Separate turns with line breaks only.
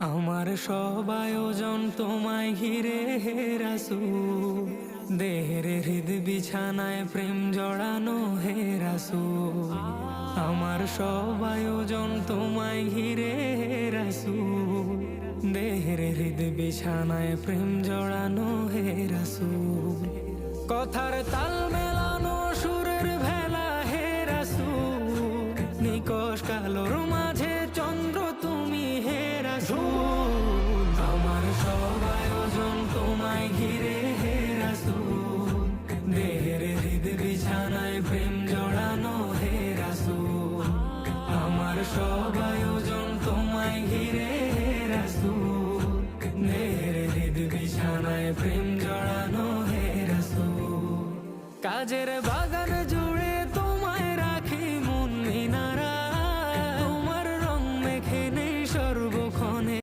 আমার সব আয়োজন তোমায় ঘিরে হে রাসূল, দেহের হৃদ বিছানায় প্রেম জড়ানো হে রাসূল। আমার সব আয়োজন তোমায় ঘিরে হে রাসূল, দেহের হৃদ বিছানায় প্রেম জড়ানো হে রাসূল। কথার তাল মেলানো সুরের ভেলা হে রাসূল, নিকশ কালোর মাঝে চন্দ্র তুমি হে রাসূল। আমার সব আয়োজন তোমায় ঘিরে হে রাসূল, দেহের হৃদ বিছানায় প্রেম জড়ানো হে রাসূল। আমার সব আয়োজন তোমায় ঘিরে হে রাসূল, দেহের হৃদ বিছানায় প্রেম জড়ানো হে রাসূল। কাজের